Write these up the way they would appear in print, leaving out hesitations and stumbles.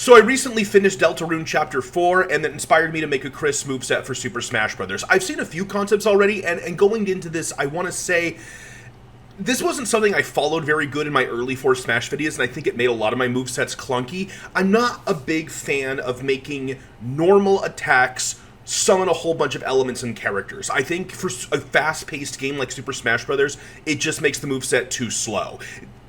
So I recently finished Deltarune Chapter 4, and that inspired me to make a Kris moveset for Super Smash Bros. I've seen a few concepts already, and going into this, I want to say, this wasn't something I followed very good in my early 4 Smash videos, and I think it made a lot of my movesets clunky. I'm not a big fan of making normal attacks summon a whole bunch of elements and characters. I think for a fast-paced game like Super Smash Bros., it just makes the moveset too slow.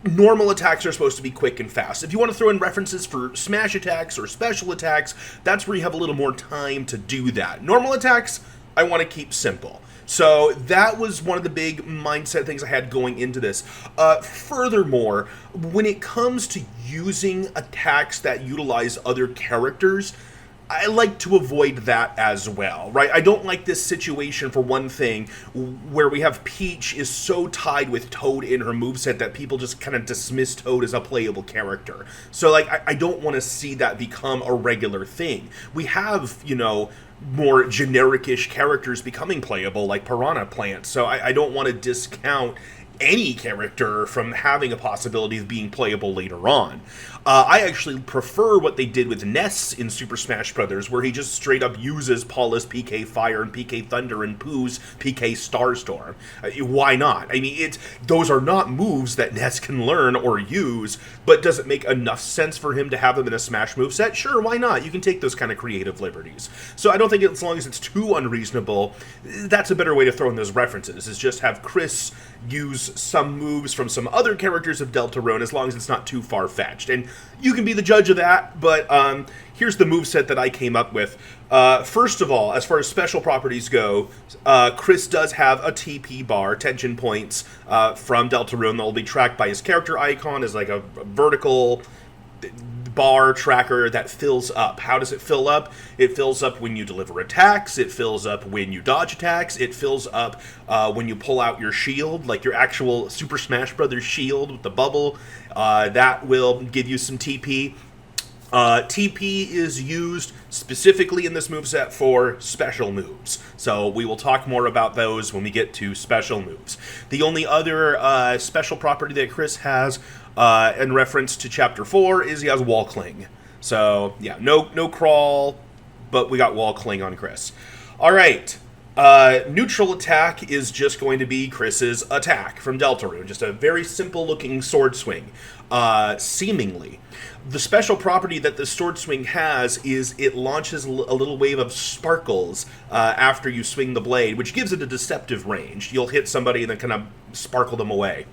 Normal attacks are supposed to be quick and fast. If you want to throw in references for smash attacks or special attacks, that's where you have a little more time to do that. Normal attacks, I want to keep simple. So that was one of the big mindset things I had going into this. Furthermore, when it comes to using attacks that utilize other characters, I like to avoid that as well, right? I don't like this situation, for one thing, where we have Peach is so tied with Toad in her moveset that people just kind of dismiss Toad as a playable character. So, like, I don't want to see that become a regular thing. We have, you know, more generic-ish characters becoming playable, like Piranha Plant, so I don't want to discount any character from having a possibility of being playable later on. I actually prefer what they did with Ness in Super Smash Bros., where he just straight up uses Paula's PK Fire and PK Thunder and Pooh's PK Starstorm. Why not? I mean, those are not moves that Ness can learn or use, but does it make enough sense for him to have them in a Smash moveset? Sure, why not? You can take those kind of creative liberties. So I don't think, as long as it's too unreasonable, that's a better way to throw in those references, is just have Kris use some moves from some other characters of Deltarune, as long as it's not too far-fetched. And you can be the judge of that, but here's the moveset that I came up with. First of all, as far as special properties go, Kris does have a TP bar, tension points, from Deltarune that will be tracked by his character icon as like a vertical bar tracker that fills up. How does it fill up? It fills up when you deliver attacks, it fills up when you dodge attacks, it fills up when you pull out your shield, like your actual Super Smash Bros. Shield with the bubble. That will give you some TP. TP is used specifically in this moveset for special moves, so we will talk more about those when we get to special moves. The only other special property that Kris has in reference to Chapter 4 is he has Wall Cling. So, yeah, no crawl, but we got Wall Cling on Kris. Alright, neutral attack is just going to be Kris's attack from Deltarune. Just a very simple-looking sword swing, seemingly. The special property that the sword swing has is it launches a little wave of sparkles after you swing the blade, which gives it a deceptive range. You'll hit somebody and then kind of sparkle them away.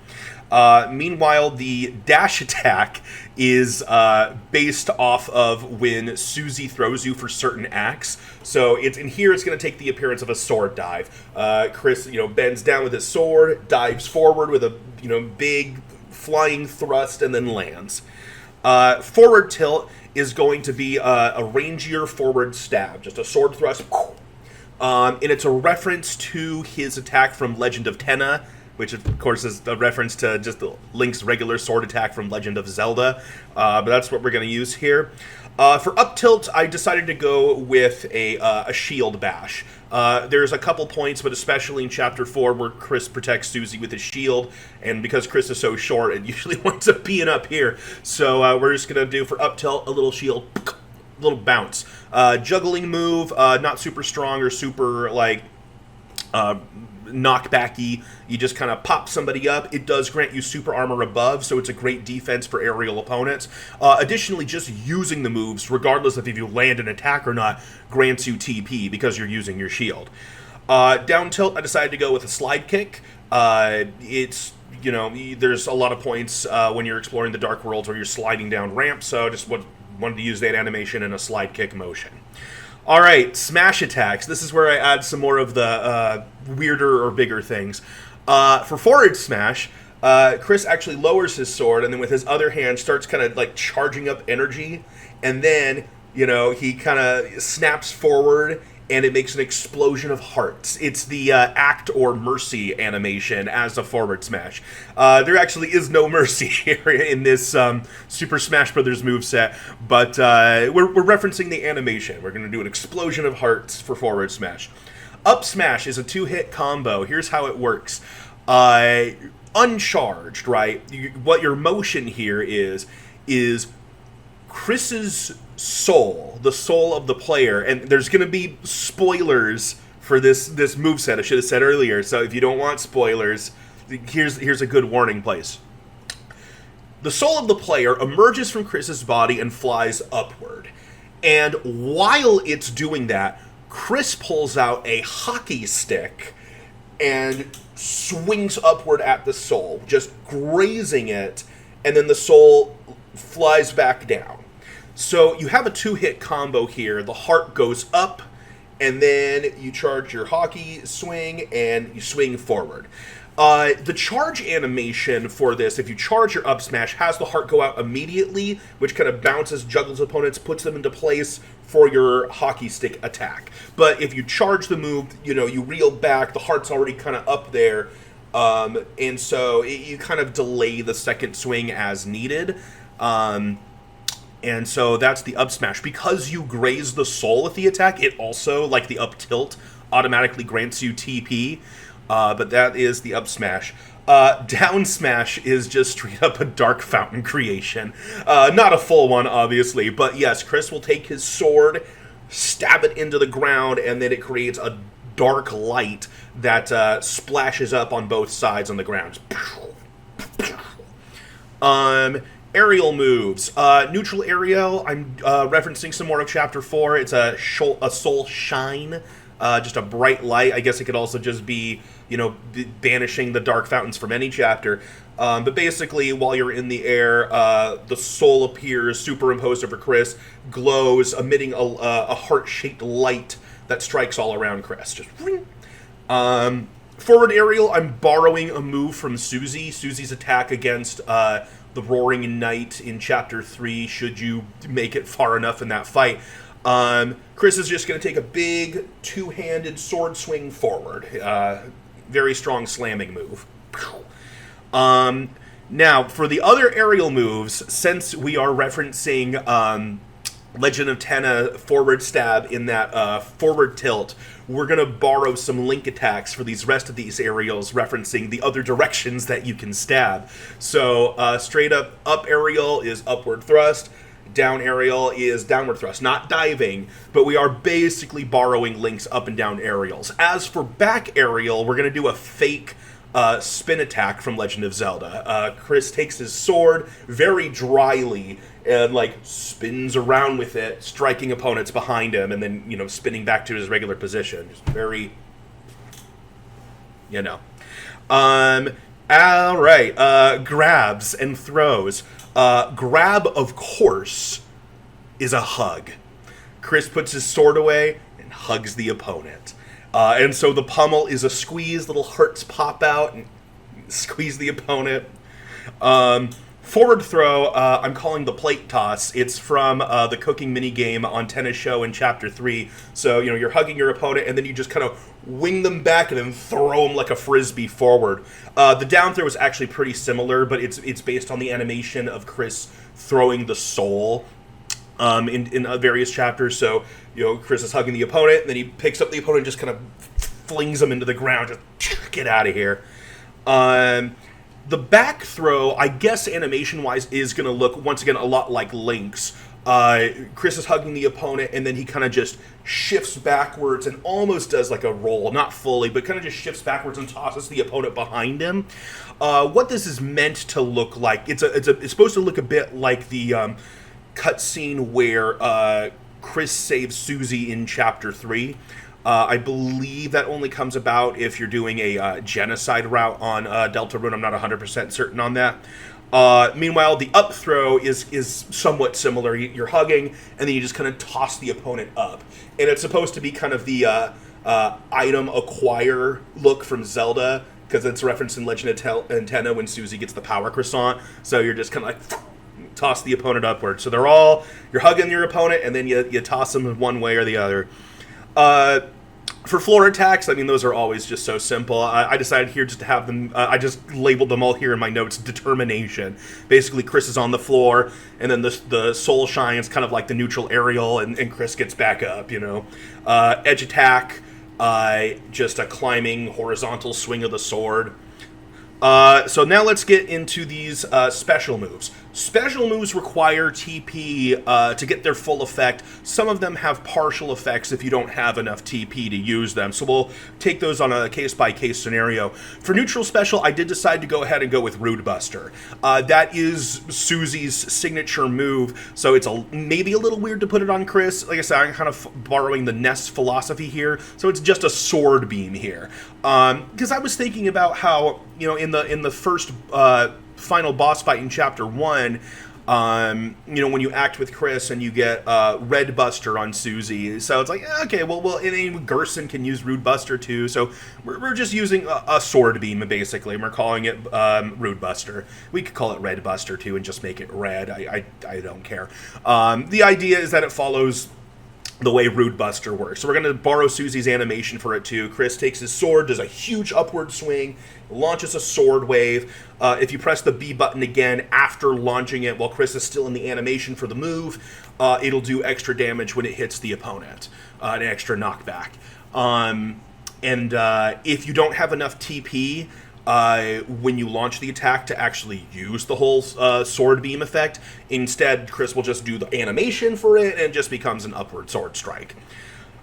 Meanwhile, the dash attack is based off of when Susie throws you for certain acts. So in here, it's going to take the appearance of a sword dive. Kris, bends down with his sword, dives forward with a big flying thrust, and then lands. Forward tilt is going to be a rangier forward stab, just a sword thrust. And it's a reference to his attack from Legend of Tenna, which of course is a reference to just Link's regular sword attack from Legend of Zelda. But that's what we're going to use here. For up tilt, I decided to go with a shield bash. There's a couple points, but especially in Chapter 4, where Kris protects Susie with his shield, and because Kris is so short, it usually winds up being up here. So we're just going to do, for up tilt, a little shield, a little bounce. Juggling move, not super strong or super, knockbacky. You just kind of pop somebody up. It does grant you super armor above, so it's a great defense for aerial opponents. Additionally, just using the moves, regardless of if you land an attack or not, grants you TP because you're using your shield. Down tilt, I decided to go with a slide kick. It's there's a lot of points when you're exploring the Dark Worlds where you're sliding down ramps, so I just wanted to use that animation in a slide kick motion. Alright, smash attacks. This is where I add some more of the weirder or bigger things. For forward smash, Kris actually lowers his sword, and then with his other hand starts kind of like charging up energy, and then, he kind of snaps forward, and it makes an explosion of hearts. It's the Act or Mercy animation as a forward smash. There actually is no mercy here in this Super Smash Bros. Moveset, but we're referencing the animation. We're going to do an explosion of hearts for forward smash. Up smash is a 2-hit combo. Here's how it works. Uncharged, right? What your motion here is Kris's soul, the soul of the player. And there's going to be spoilers for this moveset, I should have said earlier. So if you don't want spoilers, here's a good warning place. The soul of the player emerges from Kris's body and flies upward. And while it's doing that, Kris pulls out a hockey stick and swings upward at the soul, just grazing it, and then the soul flies back down. So you have a 2-hit combo here. The heart goes up, and then you charge your hockey swing, and you swing forward. The charge animation for this, if you charge your up smash, has the heart go out immediately, which kind of bounces, juggles opponents, puts them into place for your hockey stick attack. But if you charge the move, you reel back, the heart's already kind of up there, and so you kind of delay the second swing as needed. And so that's the up smash. Because you graze the soul with the attack, it also, like the up tilt, automatically grants you TP. But that is the up smash. Down smash is just straight up a dark fountain creation. Not a full one, obviously, but yes, Kris will take his sword, stab it into the ground, and then it creates a dark light that splashes up on both sides on the ground. Aerial moves. Neutral aerial, I'm referencing some more of Chapter 4. It's a soul shine. Just a bright light. I guess it could also just be, banishing the dark fountains from any chapter. But basically, while you're in the air, the soul appears superimposed over Kris, glows, emitting a heart-shaped light that strikes all around Kris. Just ring. Forward aerial, I'm borrowing a move from Susie. Susie's attack against the Roaring Knight in Chapter 3, should you make it far enough in that fight. Kris is just going to take a big two-handed sword swing forward. Very strong slamming move. Now, for the other aerial moves, since we are referencing Legend of Tenna forward stab in that forward tilt, we're going to borrow some link attacks for these rest of these aerials, referencing the other directions that you can stab. So straight up aerial is upward thrust. Down aerial is downward thrust. Not diving, but we are basically borrowing links up and down aerials. As for back aerial, we're going to do a fake spin attack from Legend of Zelda. Kris takes his sword very dryly and spins around with it, striking opponents behind him, and then spinning back to his regular position. Just very, all right. Grabs and throws. Grab, of course, is a hug. Kris puts his sword away and hugs the opponent. And so the pummel is a squeeze, little hearts pop out and squeeze the opponent. Forward throw, I'm calling the plate toss. It's from the cooking minigame on Tennis Show in Chapter 3. So, you're hugging your opponent, and then you just kind of wing them back and then throw them like a frisbee forward. The down throw is actually pretty similar, but it's based on the animation of Kris throwing the soul in various chapters. So, Kris is hugging the opponent, and then he picks up the opponent and just kind of flings them into the ground. Just get out of here. The back throw, I guess animation-wise, is going to look, once again, a lot like Link's. Kris is hugging the opponent, and then he kind of just shifts backwards and almost does like a roll. Not fully, but kind of just shifts backwards and tosses the opponent behind him. What this is meant to look like, it's supposed to look a bit like the cutscene where Kris saves Susie in Chapter 3. I believe that only comes about if you're doing a genocide route on Deltarune. I'm not 100% certain on that. Meanwhile, the up throw is somewhat similar. You're hugging, and then you just kind of toss the opponent up. And it's supposed to be kind of the item acquire look from Zelda, because it's referenced in Legend of Tenna when Susie gets the power croissant. So you're just kind of toss the opponent upward. So you're hugging your opponent, and then you toss them one way or the other. For floor attacks, those are always just so simple. I decided here just to have them, I just labeled them all here in my notes, determination. Basically, Kris is on the floor, and then the soul shines kind of like the neutral aerial, and Kris gets back up, Edge attack, just a climbing horizontal swing of the sword. So now let's get into these special moves. Special moves require TP to get their full effect. Some of them have partial effects if you don't have enough TP to use them. So we'll take those on a case-by-case scenario. For neutral special, I did decide to go ahead and go with Rude Buster. That is Susie's signature move, so it's maybe a little weird to put it on Kris. Like I said, I'm kind of borrowing the Ness philosophy here, so it's just a sword beam here. Because I was thinking about how, in the first final boss fight in Chapter 1, when you act with Kris and you get Red Buster on Susie. So it's like, okay, well, and Gerson can use Rude Buster too. So we're just using a sword beam, basically, and we're calling it Rude Buster. We could call it Red Buster too and just make it red. I don't care. The idea is that it follows the way Rude Buster works. So we're going to borrow Susie's animation for it too. Kris takes his sword, does a huge upward swing, launches a sword wave. If you press the B button again after launching it while Kris is still in the animation for the move, it'll do extra damage when it hits the opponent, an extra knockback. And if you don't have enough TP when you launch the attack to actually use the whole sword beam effect, instead Kris will just do the animation for it and it just becomes an upward sword strike.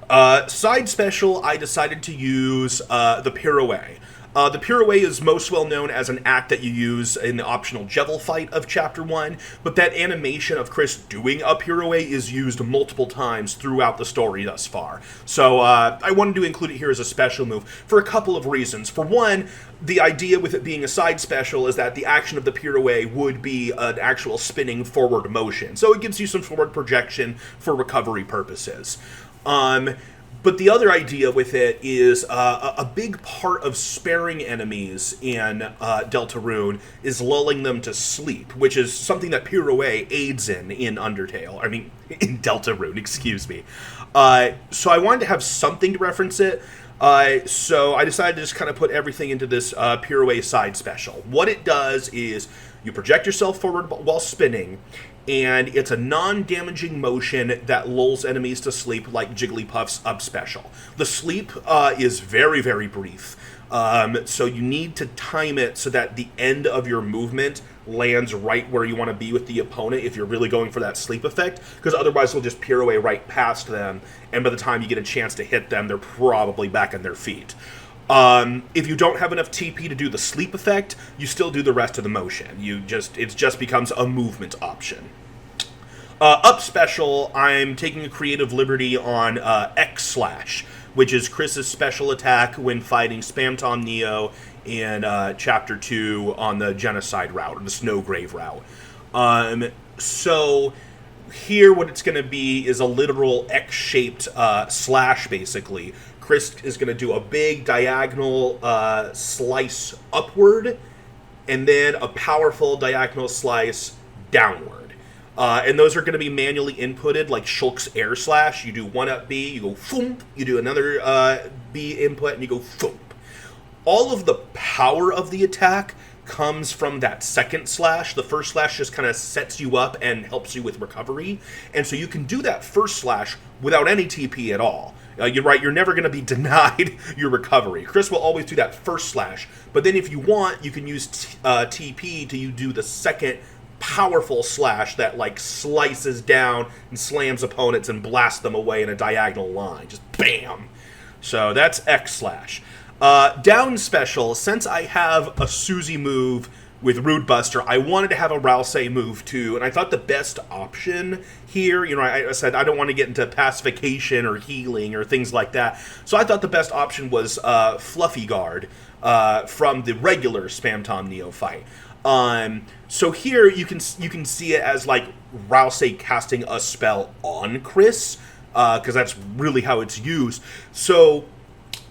Side special, I decided to use the Pirouette. The Pirouette is most well known as an act that you use in the optional Jevil fight of Chapter 1, but that animation of Kris doing a Pirouette is used multiple times throughout the story thus far. So I wanted to include it here as a special move for a couple of reasons. For one, the idea with it being a side special is that the action of the Pirouette would be an actual spinning forward motion, so it gives you some forward projection for recovery purposes. But the other idea with it is a big part of sparing enemies in Deltarune is lulling them to sleep, which is something that Pirouette aids in Undertale. I mean, in Deltarune, excuse me. So I wanted to have something to reference it. So I decided to just kind of put everything into this Pirouette side special. What it does is you project yourself forward while spinning, and it's a non-damaging motion that lulls enemies to sleep like Jigglypuff's up special. The sleep is very, very brief, so you need to time it so that the end of your movement lands right where you want to be with the opponent if you're really going for that sleep effect, because otherwise they'll just pirouette right past them, and by the time you get a chance to hit them, they're probably back on their feet. If you don't have enough TP to do the sleep effect, you still do the rest of the motion. It just becomes a movement option. Up special, I'm taking a creative liberty on X Slash, which is Kris's special attack when fighting Spam Tom Neo in Chapter 2 on the Genocide route, or the Snowgrave route. So here what it's going to be is a literal X-shaped slash, basically. Kris is going to do a big diagonal slice upward, and then a powerful diagonal slice downward. And those are going to be manually inputted, like Shulk's air slash. You do one up B, you go thump. You do another B input, and you go thump. All of the power of the attack comes from that second slash. The first slash just kind of sets you up and helps you with recovery. And so you can do that first slash without any TP at all. You're right, you're never going to be denied your recovery. Kris will always do that first slash, but then if you want, you can use TP to do the second powerful slash that like slices down and slams opponents and blasts them away in a diagonal line. Just bam! So that's X slash. Down special, since I have a Susie move with Rude Buster, I wanted to have a Rousey move too, and I thought the best option here, I said I don't want to get into pacification or healing or things like that, so I thought the best option was Fluffy Guard from the regular Spam Tom Neo fight. So here you can see it as like Rousey casting a spell on Kris, because that's really how it's used. So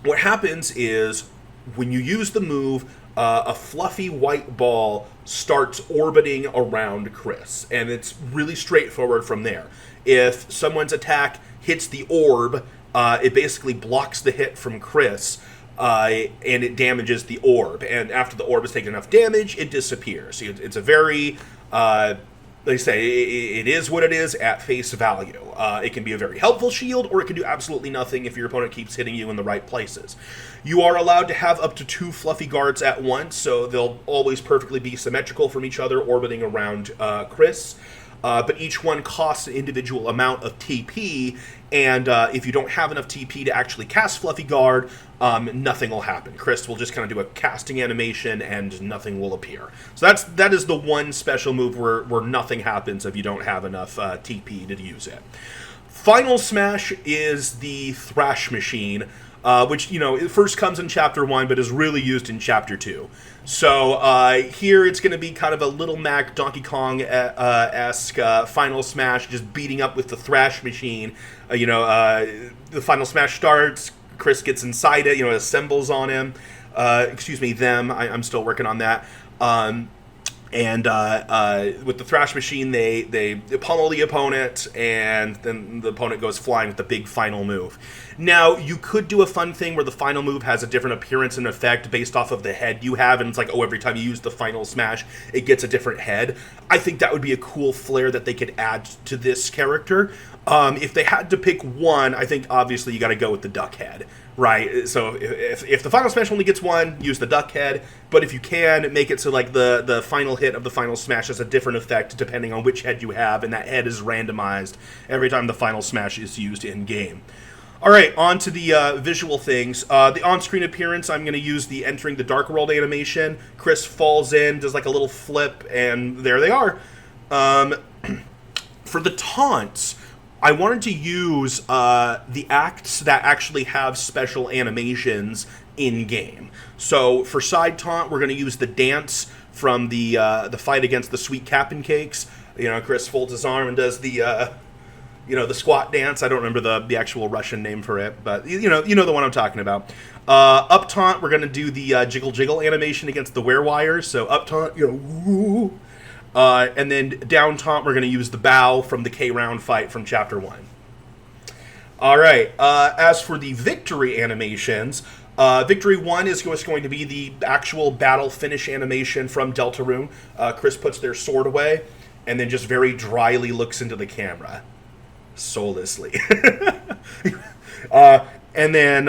what happens is when you use the move, a fluffy white ball starts orbiting around Kris, and it's really straightforward from there. If someone's attack hits the orb, it basically blocks the hit from Kris, and it damages the orb. And after the orb has taken enough damage, it disappears. It's a very they say it is what it is at face value. It can be a very helpful shield, or it can do absolutely nothing if your opponent keeps hitting you in the right places. You are allowed to have up to 2 fluffy guards at once, so they'll always perfectly be symmetrical from each other, orbiting around Kris. But each one costs an individual amount of TP, and if you don't have enough TP to actually cast Fluffy Guard, nothing will happen. Kris will just kind of do a casting animation, and nothing will appear. So that is the one special move where nothing happens if you don't have enough TP to use it. Final Smash is the Thrash Machine, which, it first comes in Chapter 1, but is really used in Chapter 2. So here it's going to be kind of a Little Mac Donkey Kong-esque Final Smash, just beating up with the Thrash Machine. The Final Smash starts, Kris gets inside it, assembles on him. Them. I'm still working on that. And with the Thrash Machine, they pummel the opponent, and then the opponent goes flying with the big final move. Now, you could do a fun thing where the final move has a different appearance and effect based off of the head you have, and it's like, every time you use the final smash, it gets a different head. I think that would be a cool flair that they could add to this character. If they had to pick one, I think obviously you got to go with the duck head, right? So if the final smash only gets one, use the duck head. But if you can, make it so like the final hit of the final smash has a different effect depending on which head you have, and that head is randomized every time the final smash is used in game. All right, on to the visual things. The on-screen appearance, I'm going to use the entering the Dark World animation. Kris falls in, does like a little flip, and there they are. For the taunts, I wanted to use the acts that actually have special animations in-game. So for side taunt, we're going to use the dance from the fight against the Sweet Cap'n Cakes. Kris folds his arm and does the squat dance. I don't remember the actual Russian name for it, but you know the one I'm talking about. Up taunt, we're going to do the jiggle jiggle animation against the werewires. So up taunt, woo. And then down taunt, we're going to use the bow from the K-Round fight from Chapter 1. All right, as for the victory animations, Victory 1 is going to be the actual battle finish animation from Deltarune. Kris puts their sword away, and then just very dryly looks into the camera. Soullessly. And then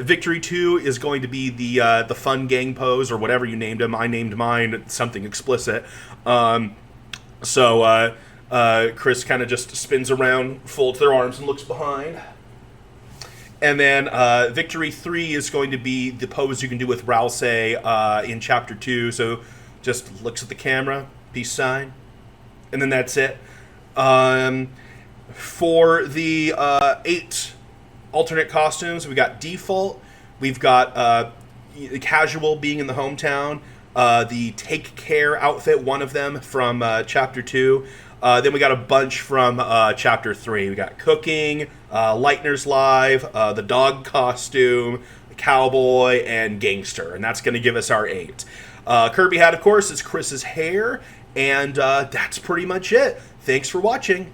Victory 2 is going to be the fun gang pose, or whatever you named him. I named mine something explicit. So Kris kind of just spins around, folds their arms, and looks behind. And then Victory 3 is going to be the pose you can do with Rousey in Chapter 2. So just looks at the camera, peace sign, and then that's it. For the 8 alternate costumes, we got Default, we've got Casual being in the hometown, the Take Care outfit, one of them from Chapter 2. Then we got a bunch from Chapter 3. We got Cooking, Lightner's Live, the dog costume, Cowboy, and Gangster. And that's going to give us our 8. Kirby Hat, of course, is Kris's hair. And that's pretty much it. Thanks for watching.